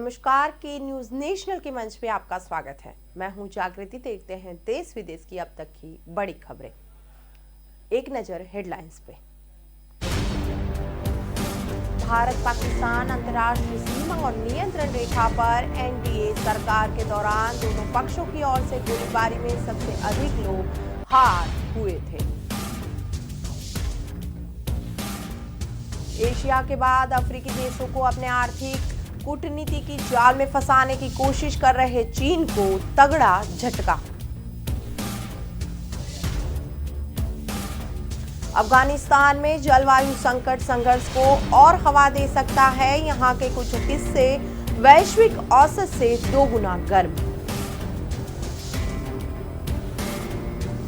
नमस्कार के news national के मंच पे आपका स्वागत है। मैं हूं जागृति। देखते हैं देश विदेश की अब तक की बड़ी खबरें। एक नजर हेडलाइंस पे। भारत पाकिस्तान अंतर्राष्ट्रीय सीमा और नियंत्रण रेखा पर एनडीए सरकार के दौरान दोनों पक्षों की ओर से गोलीबारी में सबसे अधिक लोग हार हुए थे। एशिया के बाद अफ्रीकी देशों को अपने आर्थिक कूटनीति की जाल में फंसाने की कोशिश कर रहे चीन को तगड़ा झटका। अफगानिस्तान में जलवायु संकट संघर्ष को और हवा दे सकता है। यहां के कुछ हिस्से वैश्विक औसत से 2 गुना गर्म।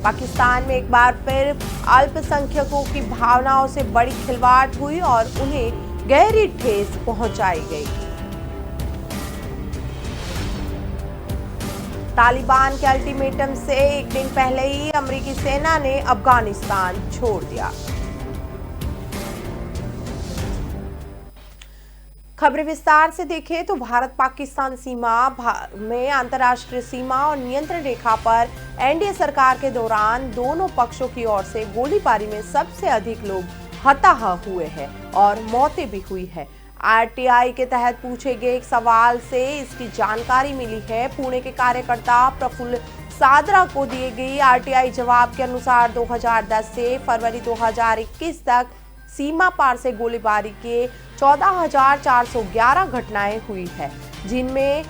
पाकिस्तान में एक बार फिर अल्पसंख्यकों की भावनाओं से बड़ी खिलवाड़ हुई और उन्हें गहरी ठेस पहुंचाई गई। तालिबान के अल्टीमेटम से एक दिन पहले ही अमेरिकी सेना ने अफगानिस्तान छोड़ दिया। खबरें विस्तार से देखें तो भारत पाकिस्तान सीमा में अंतर्राष्ट्रीय सीमा और नियंत्रण रेखा पर एनडीए सरकार के दौरान दोनों पक्षों की ओर से गोलीबारी में सबसे अधिक लोग हताहत हुए हैं और मौतें भी हुई है। आरटीआई के तहत पूछे गए एक सवाल से इसकी जानकारी मिली है। पुणे के कार्यकर्ता प्रफुल्ल सादरा को दिए गई आरटीआई जवाब के अनुसार 2010 से फरवरी 2021 तक सीमा पार से गोलीबारी के 14,411 घटनाएं हुई है, जिनमें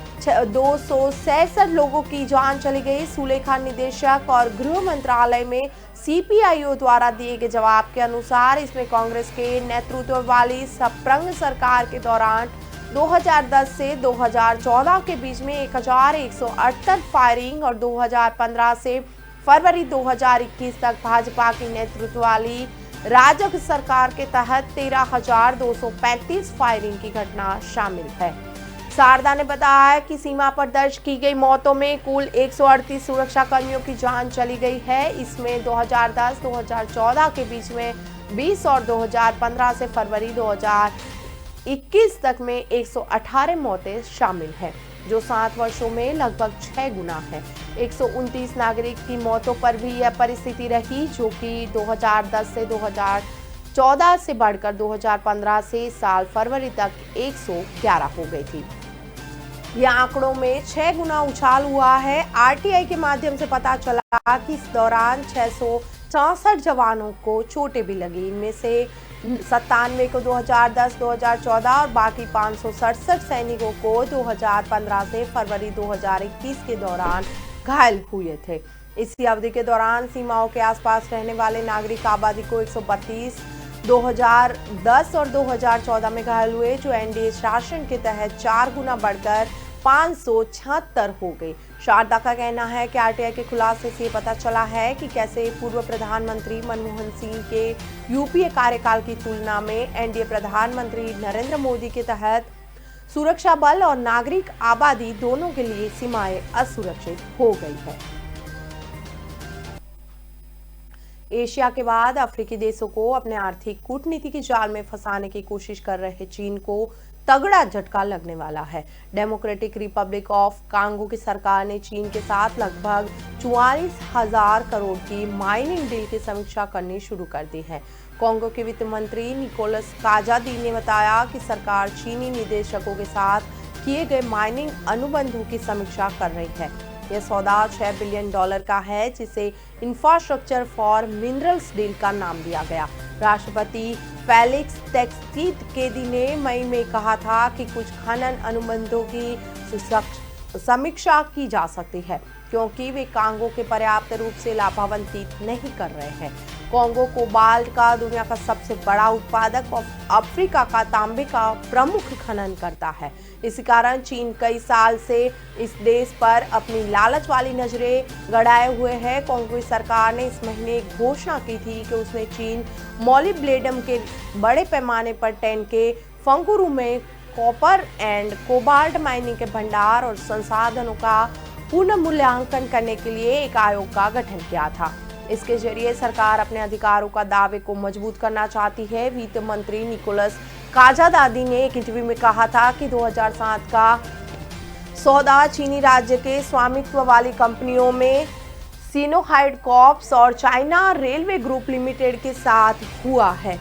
266 लोगों की जान चली गई। सुलेखा निदेशक और गृह मंत्रालय में सीपीआईओ द्वारा दिए गए जवाब के अनुसार इसमें कांग्रेस के नेतृत्व वाली सप्रंग सरकार के दौरान 2010 से 2014 के बीच में 1178 फायरिंग और 2015 से फरवरी 2021 तक भाजपा की नेतृत्व वाली राजग सरकार के तहत 13,235 फायरिंग की घटना शामिल है। सारदा ने बताया कि सीमा पर दर्ज की गई मौतों में कुल 138 सुरक्षा कर्मियों की जान चली गई है। इसमें 2010-2014 के बीच में 20 और 2015 से फरवरी 2021 तक में 118 मौतें शामिल हैं, जो 7 वर्षों में लगभग 6 गुना है। 129 नागरिक की मौतों पर भी यह परिस्थिति रही, जो कि 2010 से 2014 से बढ़कर 2015 से इस साल फरवरी तक 111 हो गई थी। यह आंकड़ों में 6 गुना उछाल हुआ है। आरटीआई के माध्यम से पता चला कि इस दौरान 664 जवानों को चोटें भी लगी। इनमें से 97 को 2010-2014 और बाकी 567 सैनिकों को 2015 से फरवरी 2021 के दौरान घायल हुए थे। इसी अवधि के दौरान सीमाओं के आसपास रहने वाले नागरिक आबादी को 132 2010 और 2014 में घायल हुए, जो एनडीए शासन के तहत 4 गुना बढ़कर 576 हो गई। शारदा का कहना है कि आरटीआई के खुलासे से पता चला है कि कैसे पूर्व प्रधानमंत्री मनमोहन सिंह के यूपीए कार्यकाल की तुलना में एनडीए प्रधानमंत्री नरेंद्र मोदी के तहत सुरक्षा बल और नागरिक आबादी दोनों के लिए सीमाएं असुरक्षित हो गई है। एशिया के बाद अफ्रीकी देशों को अपने आर्थिक कूटनीति की जाल में फंसाने की कोशिश कर रहे चीन को तगड़ा झटका लगने वाला है। डेमोक्रेटिक रिपब्लिक ऑफ कांगो की सरकार ने चीन के साथ लगभग 44,000 करोड़ की माइनिंग डील की समीक्षा करनी शुरू कर दी है। कांगो के वित्त मंत्री निकोलस काजादी ने बताया कि सरकार चीनी निदेशकों के साथ किए गए माइनिंग अनुबंधों की समीक्षा कर रही है। यह सौदा $6 बिलियन का है, जिसे इंफ्रास्ट्रक्चर फॉर मिनरल्स डील का नाम दिया गया। राष्ट्रपति फेलिक्स त्सेकीद ने मई में कहा था कि कुछ खनन अनुबंधों की समीक्षा की जा सकती है, क्योंकि वे कांगो के पर्याप्त रूप से लाभान्वित नहीं कर रहे हैं। कांगो कोबाल्ट का दुनिया का सबसे बड़ा उत्पादक और अफ्रीका का तांबे का प्रमुख खनन करता है। इसी कारण चीन कई साल से इस देश पर अपनी लालच वाली नजरें गड़ाए हुए है। कांगो सरकार ने इस महीने घोषणा की थी कि उसने चीन मोलिब्डेनम के बड़े पैमाने पर टैन के फंगुरु में कॉपर एंड कोबाल्ट माइनिंग के भंडार और संसाधनों का पुनः मूल्यांकन करने के लिए एक आयोग का गठन किया था। इसके जरिए सरकार अपने अधिकारों का दावे को मजबूत करना चाहती है। वित्त मंत्री निकोलस काजादादी ने एक इंटरव्यू में कहा था कि 2007 का सौदा चीनी राज्य के स्वामित्व वाली कंपनियों में सिनोहाइड कॉर्प्स और चाइना रेलवे ग्रुप लिमिटेड के साथ हुआ है।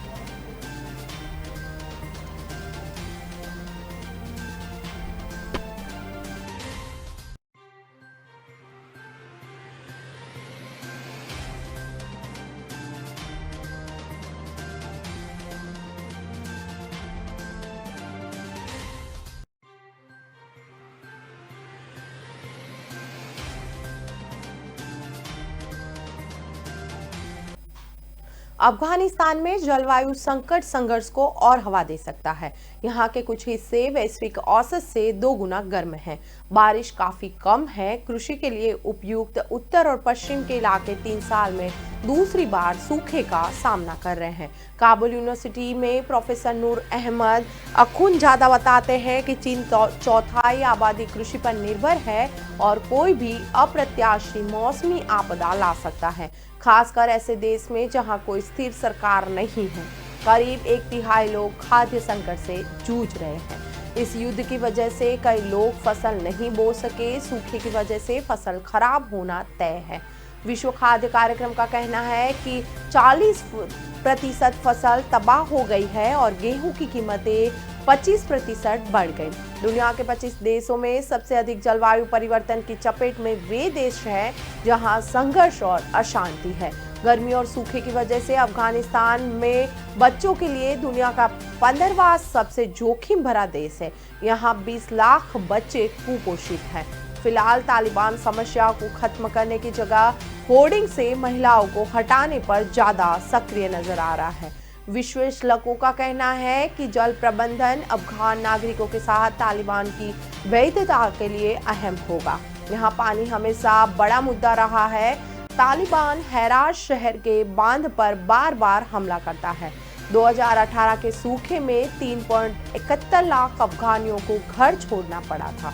अफगानिस्तान में जलवायु संकट संघर्ष को और हवा दे सकता है। यहाँ के कुछ हिस्से वैश्विक औसत से 2 गुना गर्म हैं। बारिश काफी कम है। कृषि के लिए उपयुक्त उत्तर और पश्चिम के इलाके 3 साल में दूसरी बार सूखे का सामना कर रहे हैं। काबुल यूनिवर्सिटी में प्रोफेसर नूर अहमद अखुनजादा बताते हैं कि चीन चौथाई आबादी कृषि पर निर्भर है और कोई भी अप्रत्याशित मौसमी आपदा ला सकता है, खासकर ऐसे देश में जहां कोई स्थिर सरकार नहीं है। करीब 1/3 लोग खाद्य संकट से जूझ रहे हैं। इस युद्ध की वजह से कई लोग फसल नहीं बो सके। सूखे की वजह से फसल खराब होना तय है। विश्व खाद्य कार्यक्रम का कहना है कि 40% फसल तबाह हो गई है और गेहूं की कीमतें 25% बढ़ गई। दुनिया के 25 देशों में सबसे अधिक जलवायु परिवर्तन की चपेट में वे देश हैं जहां संघर्ष और अशांति है। गर्मी और सूखे की वजह से अफगानिस्तान में बच्चों के लिए दुनिया का 15वां सबसे जोखिम भरा देश है। यहाँ 20 लाख बच्चे कुपोषित हैं। फिलहाल तालिबान समस्या को खत्म करने की जगह होर्डिंग से महिलाओं को हटाने पर ज्यादा सक्रिय नजर आ रहा है। विश्लेषकों का कहना है कि जल प्रबंधन अफगान नागरिकों के साथ तालिबान की वैधता के लिए अहम होगा। यहाँ पानी हमेशा बड़ा मुद्दा रहा है। तालिबान हेरात शहर के बांध पर बार बार हमला करता है। 2018 के सूखे में 3.71 लाख अफगानियों को घर छोड़ना पड़ा था।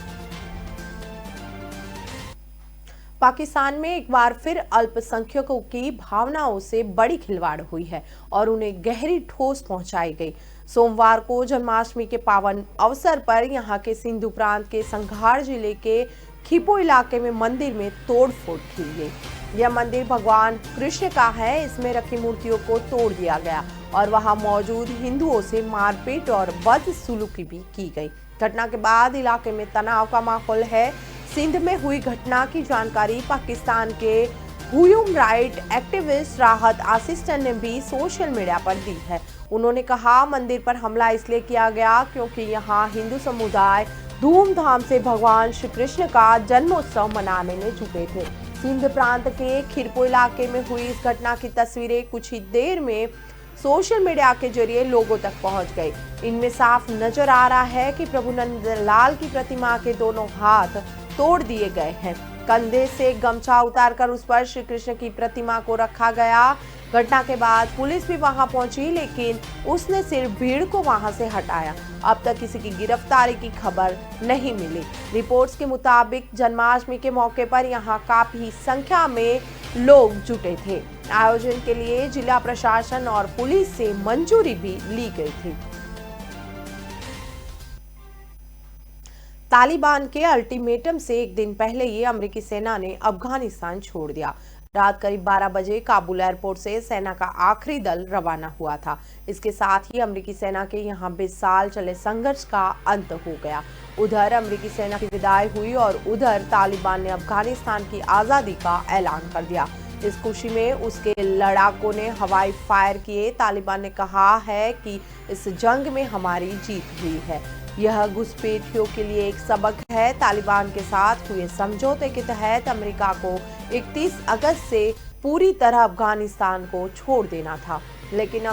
पाकिस्तान में एक बार फिर अल्पसंख्यकों की भावनाओं से बड़ी खिलवाड़ हुई है और उन्हें गहरी ठोस पहुंचाई गई। सोमवार को जन्माष्टमी के पावन अवसर पर यहां के सिंधु प्रांत के संघार जिले के खिपो इलाके में मंदिर में तोड़फोड़ की गई। यह मंदिर भगवान कृष्ण का है। इसमें रखी मूर्तियों को तोड़ दिया गया और वहां मौजूद हिंदुओं से मारपीट और बदसलूकी भी की गई। घटना के बाद इलाके में तनाव का माहौल है। सिंध में हुई घटना की जानकारी पाकिस्तान के ह्यूमन राइट एक्टिविस्ट राहत आसिस्टन ने भी सोशल मीडिया पर दी है। उन्होंने कहा, मंदिर पर हमला इसलिए किया गया क्योंकि यहाँ हिंदू समुदाय धूमधाम से भगवान श्री कृष्ण का जन्मोत्सव मनाने में जुटे थे। सिंध प्रांत के खिरपो इलाके में हुई इस घटना की तस्वीरें कुछ ही देर में सोशल मीडिया के जरिए लोगों तक पहुंच गई। इनमें साफ नजर आ रहा है कि प्रभु नंदलाल की प्रतिमा के दोनों हाथ तोड़ दिए गए हैं। कंधे से गमछा उतारकर उस पर श्री कृष्ण की प्रतिमा को रखा गया। घटना के बाद पुलिस भी वहां पहुंची, लेकिन उसने सिर्फ भीड़ को वहां से हटाया। अब तक किसी की गिरफ्तारी की खबर नहीं मिली। रिपोर्ट्स के मुताबिक जन्माष्टमी के मौके पर यहां काफी संख्या में लोग जुटे थे। आयोजन के लिए जिला प्रशासन और पुलिस से मंजूरी भी ली गई थी। तालिबान के अल्टीमेटम से एक दिन पहले ही अमेरिकी सेना ने अफगानिस्तान छोड़ दिया। रात करीब 12 बजे काबुल एयरपोर्ट से सेना का आखिरी दल रवाना हुआ था। इसके साथ ही अमेरिकी सेना के यहाँ 20 साल चले संघर्ष का अंत हो गया। उधर अमेरिकी सेना की विदाई हुई और उधर तालिबान ने अफगानिस्तान की आज़ादी का ऐलान कर दिया। इस खुशी में उसके लड़ाकों ने हवाई फायर किए। तालिबान ने कहा है कि इस जंग में हमारी जीत हुई है। यह घुसपैठियों के लिए एक सबक है। तालिबान के साथ हुए समझौते के तहत अमेरिका को 31 अगस्त से पूरी तरह अफगानिस्तान को छोड़ देना था, लेकिन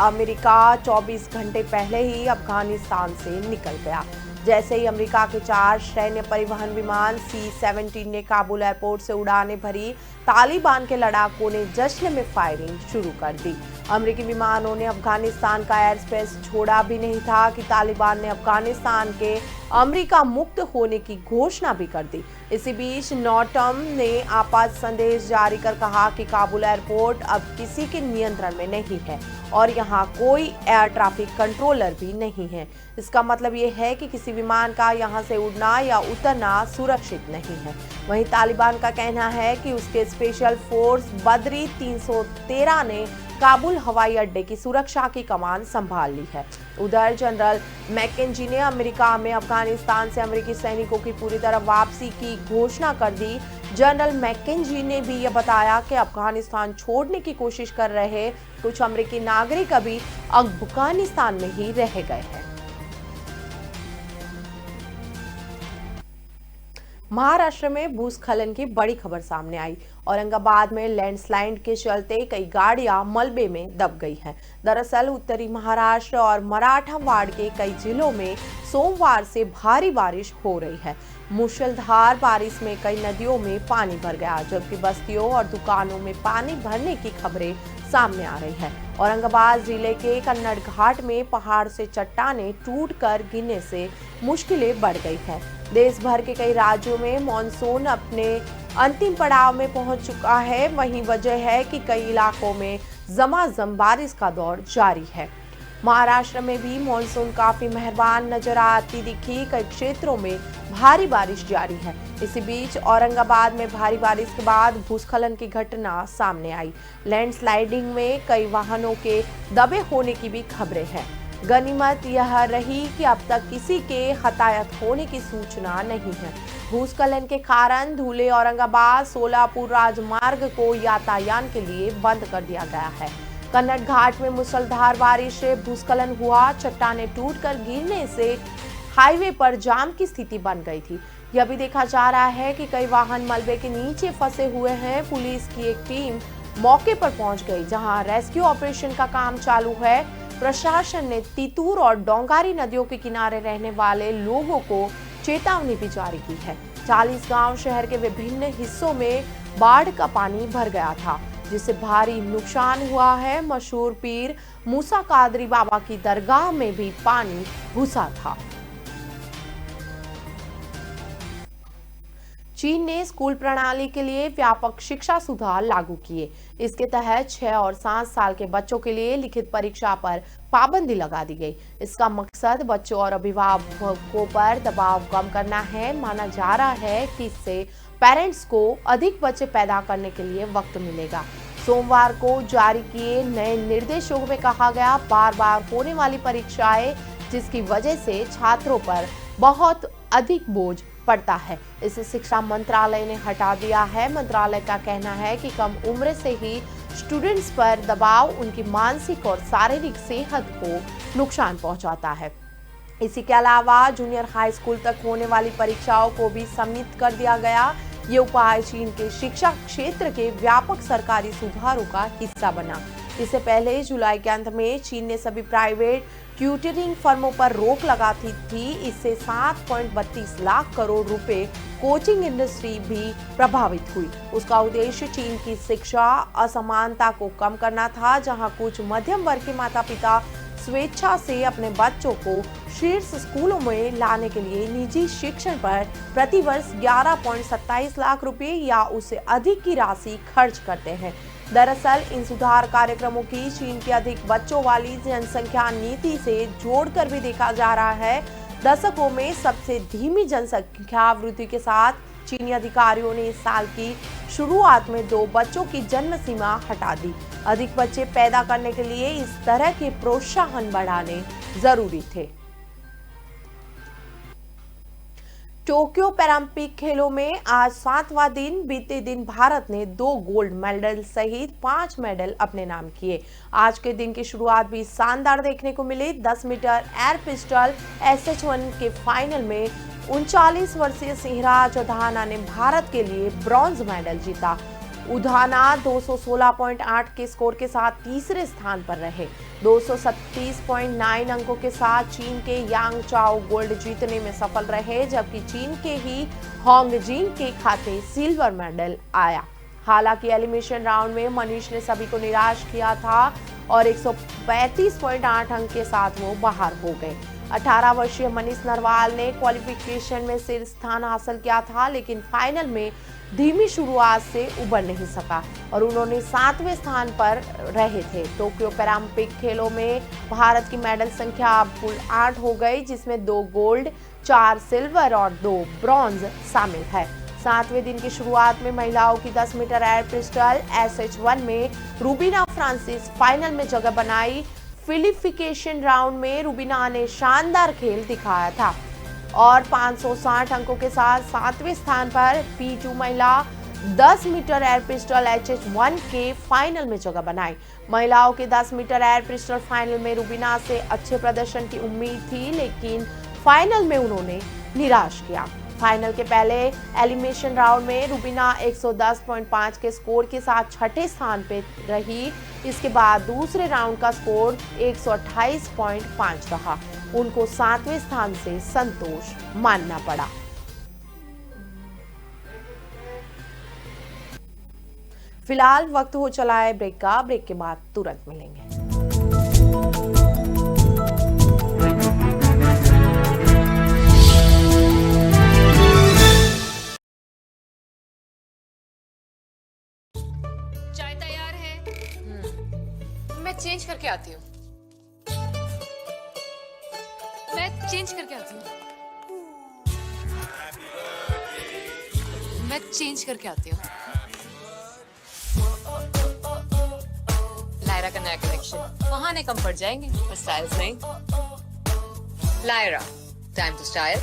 अमेरिका 24 घंटे पहले ही अफगानिस्तान से निकल गया। जैसे ही अमेरिका के 4 सैन्य परिवहन विमान C-17 ने काबुल एयरपोर्ट से उड़ानें भरी, तालिबान के लड़ाकों ने जश्न में फायरिंग शुरू कर दी। अमेरिकी विमानों ने अफगानिस्तान का एयर स्पेस छोड़ा भी नहीं था कि तालिबान ने अफगानिस्तान के अमेरिका मुक्त होने की घोषणा भी कर दी। इसी बीच नॉटम ने आपात संदेश जारी कर कहा कि काबुल एयरपोर्ट अब किसी के नियंत्रण में नहीं है और यहां कोई एयर ट्रैफिक कंट्रोलर भी नहीं है। इसका मतलब ये है कि किसी विमान का यहां से उड़ना या उतरना सुरक्षित नहीं है। वहीं तालिबान का कहना है कि उसके स्पेशल फोर्स बदरी 313 ने काबुल हवाई अड्डे की सुरक्षा की कमान संभाल ली है। उधर जनरल मैकेंजी ने अमेरिका में अफगानिस्तान से अमेरिकी सैनिकों की पूरी तरह वापसी की घोषणा कर दी। जनरल मैकेंजी ने भी यह बताया कि अफगानिस्तान छोड़ने की कोशिश कर रहे कुछ अमेरिकी नागरिक अभी अफगानिस्तान में ही रह गए हैं। महाराष्ट्र में भूस्खलन की बड़ी खबर सामने आई। औरंगाबाद में लैंडस्लाइड के चलते कई गाड़ियां मलबे में दब गई हैं। दरअसल उत्तरी महाराष्ट्र और मराठवाड़ा के कई जिलों में सोमवार से भारी बारिश हो रही है। मूसलाधार बारिश में कई नदियों में पानी भर गया, जबकि बस्तियों और दुकानों में पानी भरने की खबरें सामने आ रही है। औरंगाबाद जिले के कन्नड़ घाट में पहाड़ से चट्टानें टूटकर गिरने से मुश्किलें बढ़ गई है। देश भर के कई राज्यों में मॉनसून अपने अंतिम पड़ाव में पहुंच चुका है। वहीं वजह है कि कई इलाकों में झमाझम बारिश का दौर जारी है। महाराष्ट्र में भी मॉनसून काफी मेहरबान नजर आती दिखी। कई क्षेत्रों में भारी बारिश जारी है। इसी बीच औरंगाबाद में भारी बारिश के बाद भूस्खलन की घटना सामने आई। लैंडस्लाइडिंग में कई वाहनों के दबे होने की भी खबरें हैं। गनीमत यह रही कि अब तक किसी के हताहत होने की सूचना नहीं है। भूस्खलन के कारण धुले औरंगाबाद सोलापुर राजमार्ग को यातायात के लिए बंद कर दिया गया है। कन्नड़ घाट में मूसलाधार बारिश से भूस्खलन हुआ। चट्टानें टूटकर गिरने से हाईवे पर जाम की स्थिति बन गई थी। यह भी देखा जा रहा है कि कई वाहन मलबे के नीचे फंसे हुए हैं। पुलिस की एक टीम मौके पर पहुंच गई, जहां रेस्क्यू ऑपरेशन का काम चालू है। प्रशासन ने तितूर और डोंगारी नदियों के किनारे रहने वाले लोगों को चेतावनी भी जारी की है। 40 गांव शहर के विभिन्न हिस्सों में बाढ़ का पानी भर गया था, जिससे भारी नुकसान हुआ है। मशहूर पीर मूसा कादरी बाबा की दरगाह में भी पानी घुसा था। चीन ने स्कूल प्रणाली के लिए व्यापक शिक्षा सुधार लागू किए। इसके तहत 6 और 7 साल के बच्चों के लिए लिखित परीक्षा पर पाबंदी लगा दी गई। इसका मकसद बच्चों और अभिभावकों पर दबाव कम करना है। माना जा रहा है कि इससे पेरेंट्स को अधिक बच्चे पैदा करने के लिए वक्त मिलेगा। सोमवार को जारी किए नए निर्देशों में कहा गया, बार बार होने वाली परीक्षाएं जिसकी वजह से छात्रों पर बहुत अधिक बोझ पड़ता है, इसे शिक्षा मंत्रालय ने हटा दिया है। मंत्रालय का कहना है कि कम उम्र से ही स्टूडेंट्स पर दबाव उनकी मानसिक और शारीरिक सेहत को नुकसान पहुंचाता है। इसी के अलावा जूनियर हाई स्कूल तक होने वाली परीक्षाओं को भी सीमित कर दिया गया। ये उपाय चीन के शिक्षा क्षेत्र के व्यापक सरकारी सुधारों का हिस्सा बना। इससे पहले जुलाई के अंत में चीन ने सभी प्राइवेट ट्यूटरिंग फर्मों पर रोक लगाती थी। इससे 7.32 लाख करोड़ रुपए कोचिंग इंडस्ट्री भी प्रभावित हुई। उसका उद्देश्य चीन की शिक्षा असमानता को कम करना था, जहां कुछ मध्यम वर्ग के माता पिता स्वेच्छा से अपने बच्चों को शीर्ष स्कूलों में लाने के लिए निजी शिक्षण पर प्रतिवर्ष 11.27 लाख रुपए या उससे अधिक की राशि खर्च करते हैं। दरअसल इन सुधार कार्यक्रमों की चीन की अधिक बच्चों वाली जनसंख्या नीति से जोड़कर भी देखा जा रहा है। दशकों में सबसे धीमी जनसंख्या वृद्धि के साथ चीनी अधिकारियों ने इस साल की शुरुआत में 2 बच्चों की जन्म सीमा हटा दी। अधिक बच्चे पैदा करने के लिए इस तरह के प्रोत्साहन बढ़ाने जरूरी थे। टोक्यो पैरालंपिक खेलों में आज 7वां दिन बीते दिन भारत ने 2 गोल्ड मेडल सहित 5 मेडल अपने नाम किए। आज के दिन की शुरुआत भी शानदार देखने को मिली। 10 मीटर एयर पिस्टल SH1 के फाइनल में 39 वर्षीय सिंहराज उधाना ने भारत के लिए ब्रॉन्ज मेडल जीता। उधाना 216.8 के स्कोर के साथ तीसरे स्थान पर रहे। 237.9 अंकों के साथ चीन के यांग चाओ गोल्ड जीतने में सफल रहे, जबकि चीन के ही होंगजिंग के खाते सिल्वर मेडल आया। हालांकि एलिमिनेशन राउंड में मनीष ने सभी को निराश किया था और 135.8 अंक के साथ वो बाहर हो गए। 18 वर्षीय मनीष नरवाल ने क्वालिफिकेशन में शीर्ष स्थान हासिल किया था, लेकिन फाइनल में धीमी शुरुआत से उबर नहीं सका और उन्होंने 7वें स्थान पर रहे थे। टोक्यो पैरालंपिक खेलों में भारत की मेडल संख्या अब कुल 8 हो गई, जिसमें 2 गोल्ड, 4 सिल्वर और 2 ब्रॉन्ज शामिल है। 7वें दिन की शुरुआत में महिलाओं की 10 मीटर एयर पिस्टल SH1 में रूबीना फ्रांसिस फाइनल में जगह बनाई। क्वालिफिकेशन राउंड में रूबीना ने शानदार खेल दिखाया था और 560 अंकों के साथ 7वें स्थान पर P2 महिला 10 मीटर एयर पिस्टल HH1 के फाइनल में जगह बनाई। महिलाओं के 10 मीटर एयर पिस्टल फाइनल में रूबीना से अच्छे प्रदर्शन की उम्मीद थी, लेकिन फाइनल में उन्होंने निराश किया। फाइनल के पहले एलिमिनेशन राउंड में रूबीना 110.5 के स्कोर के साथ छठे स्थान पर रही। इसके बाद दूसरे राउंड का स्कोर 128.5 रहा। उनको 7वें स्थान से संतोष मानना पड़ा। फिलहाल वक्त हो चला है ब्रेक का। ब्रेक के बाद तुरंत मिलेंगे। चाय तैयार है। मैं चेंज करके आती हूँ। मैं चेंज करके आती हूँ। मैं चेंज करके आती हूँ। लायरा का नया कलेक्शन, बहाने कम पड़ जाएंगे पर स्टाइल्स नहीं। Lyra, time to style.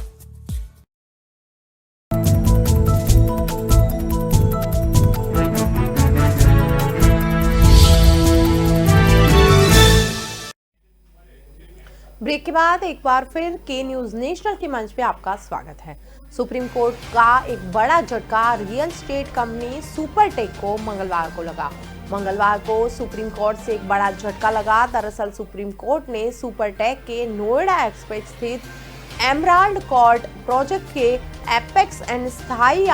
Break के बाद एक बार फिर के न्यूज नेशनल के मंच पे आपका स्वागत है। सुप्रीम कोर्ट का एक बड़ा झटका रियल एस्टेट कंपनी सुपरटेक को मंगलवार को लगा। मंगलवार को सुप्रीम कोर्ट से एक बड़ा झटका लगा। दरअसल सुप्रीम कोर्ट ने सुपरटेक के नोएडा एक्सप्रेस स्थित एमराल्ड कोर्ट प्रोजेक्ट के एपेक्स एंड स्थायी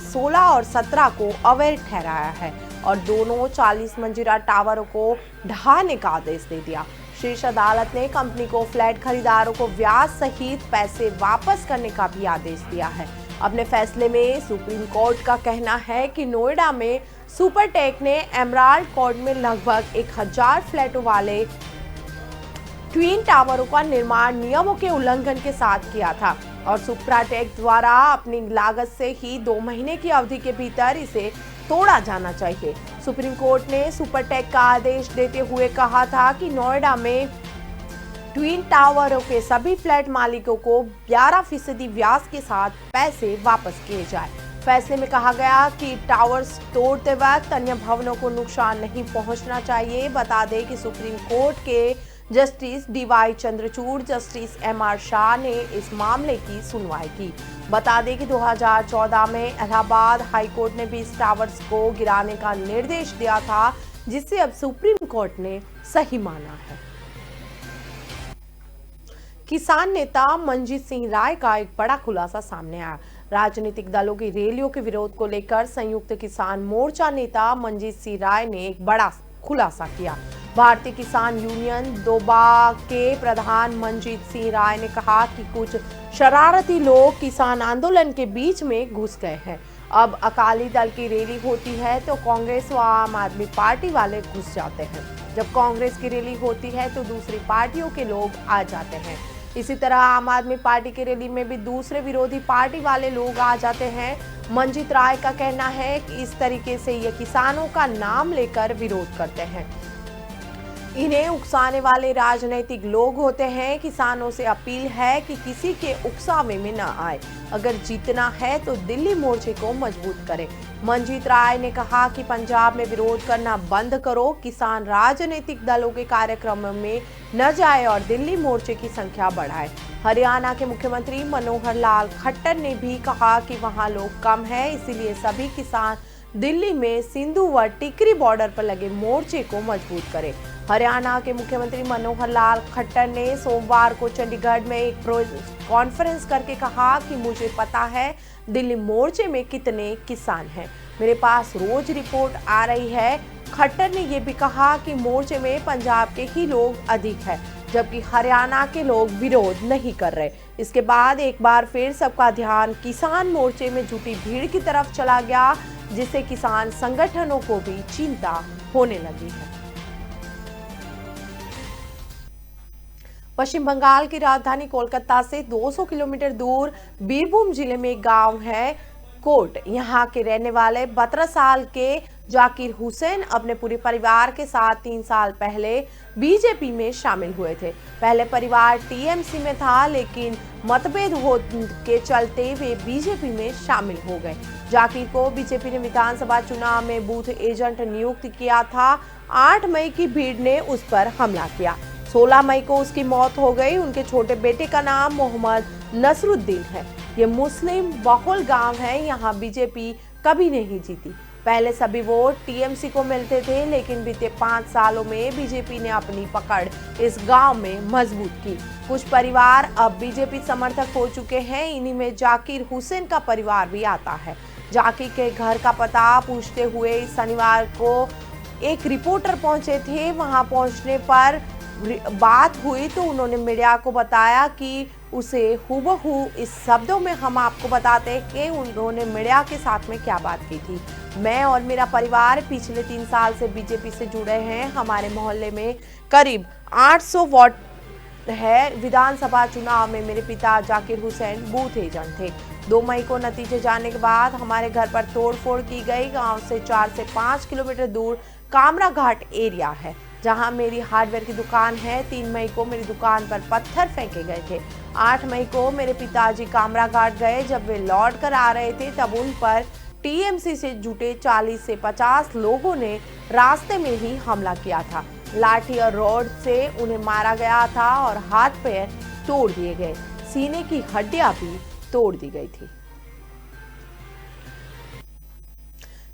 16 और 17 को अवैध ठहराया है और दोनों 40 मंजिला टावरों को ढहाने का आदेश दे दिया। शीर्ष अदालत ने कंपनी को फ्लैट खरीदारों को ब्याज सहित पैसे वापस करने का भी आदेश दिया है। अपने फैसले में सुप्रीम कोर्ट का कहना है कि नोएडा में सुपरटेक ने एमराल्ड कोर्ट में लगभग 1000 फ्लैटों वाले ट्विन टावरों का निर्माण नियमों के उल्लंघन के साथ किया था और सुपरटेक द्वारा अपनी लागत से ही 2 महीने की अवधि के भीतर इसे तोड़ा जाना चाहिए। सुप्रीम कोर्ट ने सुपरटेक का आदेश देते हुए कहा था कि नोएडा में ट्विन टावरों के सभी फ्लैट मालिकों को 11% ब्याज के साथ पैसे वापस किए जाए। फैसले में कहा गया कि टावर्स तोड़ते वक्त अन्य भवनों को नुकसान नहीं पहुंचना चाहिए। बता दें कि सुप्रीम कोर्ट के justice DY Chandrachud, justice MR Shah ने इस मामले की सुनवाई की। बता दें कि 2014 में इलाहाबाद हाई कोर्ट ने भी इस टावर्स को गिराने का निर्देश दिया था, जिसे अब सुप्रीम कोर्ट ने सही माना है। किसान नेता मनजीत सिंह राय का एक बड़ा खुलासा सामने आया। राजनीतिक दलों की रैलियों के विरोध को लेकर संयुक्त किसान मोर्चा नेता मनजीत सिंह राय ने एक बड़ा खुलासा किया। भारतीय किसान यूनियन दोबा के प्रधान मनजीत सिंह राय ने कहा कि कुछ शरारती लोग किसान आंदोलन के बीच में घुस गए हैं। अब अकाली दल की रैली होती है तो कांग्रेस व आम आदमी पार्टी वाले घुस जाते हैं। जब कांग्रेस की रैली होती है तो दूसरी पार्टियों के लोग आ जाते हैं। इसी तरह आम आदमी पार्टी की रैली में भी दूसरे विरोधी पार्टी वाले लोग आ जाते हैं। मनजीत राय का कहना है कि इस तरीके से ये किसानों का नाम लेकर विरोध करते हैं। इन्हें उकसाने वाले राजनीतिक लोग होते हैं। किसानों से अपील है कि किसी के उकसावे में न आए। अगर जीतना है तो दिल्ली मोर्चे को मजबूत करें। मनजीत राय ने कहा कि पंजाब में विरोध करना बंद करो, किसान राजनीतिक दलों के कार्यक्रमों में न जाए और दिल्ली मोर्चे की संख्या बढ़ाए। हरियाणा के मुख्यमंत्री मनोहर लाल खट्टर ने भी कहा कि वहां लोग कम हैं, इसीलिए सभी किसान दिल्ली में सिंधु व टिकरी बॉर्डर पर लगे मोर्चे को मजबूत करें। हरियाणा के मुख्यमंत्री मनोहर लाल खट्टर ने सोमवार को चंडीगढ़ में एक कॉन्फ्रेंस करके कहा कि मुझे पता है दिल्ली मोर्चे में कितने किसान हैं, मेरे पास रोज रिपोर्ट आ रही है। खट्टर ने यह भी कहा कि मोर्चे में पंजाब के ही लोग अधिक हैं। जबकि हरियाणा के लोग विरोध नहीं कर रहे। इसके बाद एक बार फिर सबका ध्यान किसान मोर्चे में जुटी भीड़ की तरफ चला गया, जिससे किसान संगठनों को भी चिंता होने लगी है। पश्चिम बंगाल की राजधानी कोलकाता से 200 किलोमीटर दूर बीरभूम जिले में एक गांव है कोट। यहाँ के रहने वाले 12 साल के जाकिर हुसैन अपने पूरे परिवार के साथ 3 साल पहले बीजेपी में शामिल हुए थे। पहले परिवार टीएमसी में था, लेकिन मतभेद के चलते वे बीजेपी में शामिल हो गए। जाकिर को बीजेपी ने विधानसभा चुनाव में बूथ एजेंट नियुक्त किया था। 8 मई की भीड़ ने उस पर हमला किया। 16 मई को उसकी मौत हो गई। उनके छोटे बेटे का नाम मोहम्मद नसरुद्दीन है। ये मुस्लिम बहुल गांव है। यहाँ बीजेपी कभी नहीं जीती। पहले सभी वोट टीएमसी को मिलते थे, लेकिन बीते 5 सालों में बीजेपी ने अपनी पकड़ इस गांव में मजबूत की। कुछ परिवार अब बीजेपी समर्थक हो चुके हैं। इन्हीं में जाकिर हुसैन का परिवार भी आता है। जाकिर के घर का पता पूछते हुए शनिवार को एक रिपोर्टर पहुंचे थे। वहां पहुंचने पर बात हुई तो उन्होंने मीडिया को बताया कि उसे हूबहू इस शब्दों में हम आपको बताते हैं कि उन्होंने मीडिया के साथ में क्या बात की थी। मैं और मेरा परिवार पिछले 3 साल से बीजेपी से जुड़े हैं। हमारे मोहल्ले में करीब 800 वोट है। विधानसभा चुनाव में मेरे पिता जाकिर हुसैन बूथ एजेंट थे। 2 मई को नतीजे जानने के बाद हमारे घर पर तोड़फोड़ की गई। गांव से 4 से 5 किलोमीटर दूर कामरा घाट एरिया है, जहां मेरी हार्डवेयर की दुकान है। 3 मई को मेरी दुकान पर पत्थर फेंके गए थे। 8 मई को मेरे पिताजी कामरा घाट गए। जब वे लौट कर आ रहे थे तब उन पर टीएमसी से जुटे 40 से 50 लोगों ने रास्ते में ही हमला किया था। लाठी और रॉड से उन्हें मारा गया था और हाथ पैर तोड़ दिए गए। सीने की हड्डियां भी तोड़ दी गई थी।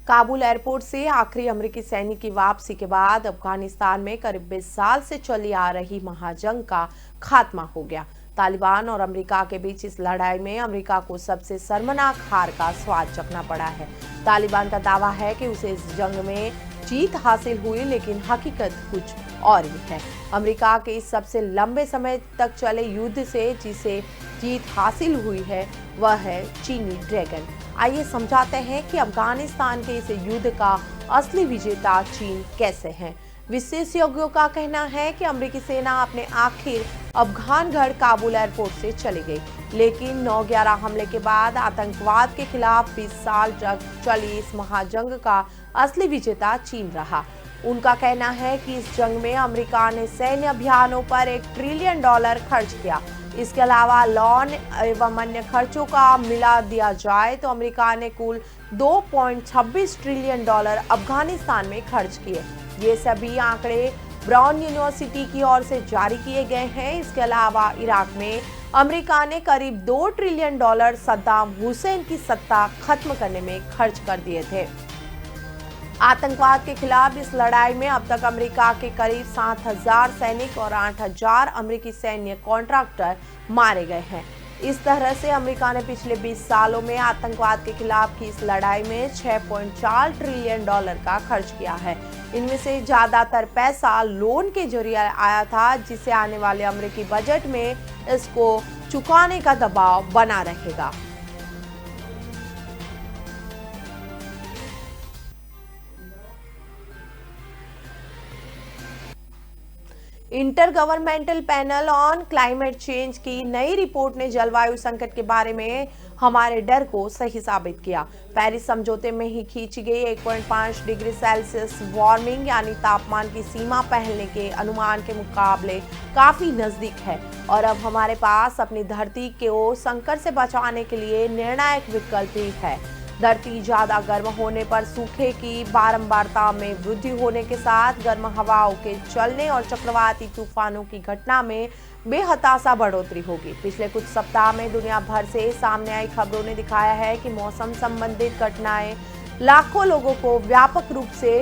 काबुल एयरपोर्ट से आखिरी अमेरिकी सैनिक की वापसी के बाद अफगानिस्तान में करीब 20 साल से चली आ रही महाजंग का खात्मा हो गया। तालिबान और अमेरिका के बीच इस लड़ाई में अमेरिका को सबसे शर्मनाक हार का स्वाद चखना पड़ा है। तालिबान का दावा है कि उसे इस जंग में जीत हासिल हुई, लेकिन हकीकत कुछ और ही है। अमेरिका के इस सबसे लंबे समय तक चले युद्ध से जिसे जीत हासिल हुई है वह है चीनी ड्रैगन। आइए समझाते हैं कि अफगानिस्तान के इस युद्ध का असली विजेता चीन कैसे है। विशेषज्ञों का कहना है कि अमेरिकी सेना अपने आखिर अफगान गढ़ काबुल एयरपोर्ट से चली गई, लेकिन 9/11 हमले के बाद आतंकवाद के खिलाफ 20 साल तक चली इस महाजंग का असली विजेता चीन रहा। उनका कहना है कि इस जंग में अमेरिका ने सैन्य अभियानों पर $1 ट्रिलियन खर्च किया। इसके अलावा लोन एवं अन्य खर्चों का मिला दिया जाए तो अमेरिका ने कुल $2.26 ट्रिलियन अफगानिस्तान में खर्च किए। ये सभी आंकड़े ब्राउन यूनिवर्सिटी की ओर से जारी किए गए हैं। इसके अलावा इराक में अमेरिका ने करीब $2 ट्रिलियन सद्दाम हुसैन की सत्ता खत्म करने में खर्च कर दिए थे। आतंकवाद के खिलाफ इस लड़ाई में अब तक अमेरिका के करीब 7,000 सैनिक और 8,000 अमेरिकी सैन्य कॉन्ट्रैक्टर मारे गए हैं। इस तरह से अमेरिका ने पिछले 20 सालों में आतंकवाद के खिलाफ की इस लड़ाई में $6.4 ट्रिलियन का खर्च किया है। इनमें से ज्यादातर पैसा लोन के जरिए आया था, जिससे आने वाले अमेरिकी बजट में इसको चुकाने का दबाव बना रहेगा। Inter governmental panel on climate change की नई रिपोर्ट ने जलवायु संकट के बारे में हमारे डर को सही साबित किया। पेरिस समझौते में ही खींची गई 1.5 डिग्री सेल्सियस वार्मिंग यानी तापमान की सीमा पहले के अनुमान के मुकाबले काफी नजदीक है और अब हमारे पास अपनी धरती को संकट से बचाने के लिए निर्णायक विकल्प भी है। धरती ज्यादा गर्म होने पर सूखे की बारंबारता में वृद्धि होने के साथ गर्म हवाओं के चलने और चक्रवाती तूफानों की घटना में बेहताशा बढ़ोतरी होगी। पिछले कुछ सप्ताह में दुनिया भर से सामने आई खबरों ने दिखाया है कि मौसम संबंधित घटनाएं लाखों लोगों को व्यापक रूप से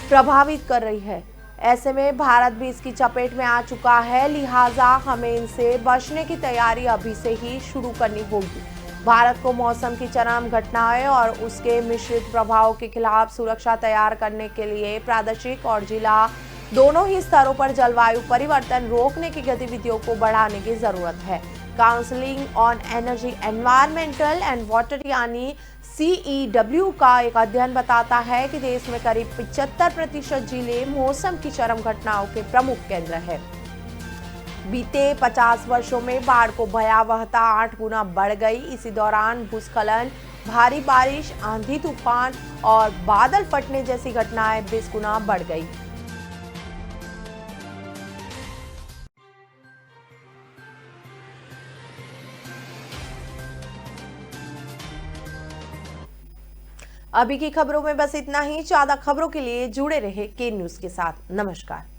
प्रभावित कर रही है। ऐसे में भारत भी इसकी चपेट में आ चुका है, लिहाजा हमें इनसे बचने की तैयारी अभी से ही शुरू करनी होगी। भारत को मौसम की चरम घटनाएं और उसके मिश्रित प्रभाव के खिलाफ सुरक्षा तैयार करने के लिए प्रादेशिक और जिला दोनों ही स्तरों पर जलवायु परिवर्तन रोकने की गतिविधियों को बढ़ाने की जरूरत है। Counselling on energy environmental and water यानी CEW का एक अध्ययन बताता है कि देश में करीब 75% जिले मौसम की चरम घटनाओं के प्रमुख केंद्र है। बीते 50 वर्षों में बाढ़ को भयावहता 8 गुना बढ़ गई। इसी दौरान भूस्खलन, भारी बारिश, आंधी तूफान और बादल फटने जैसी घटनाएं 20 गुना बढ़ गई। अभी की खबरों में बस इतना ही। ज्यादा खबरों के लिए जुड़े रहे के न्यूज के साथ। नमस्कार।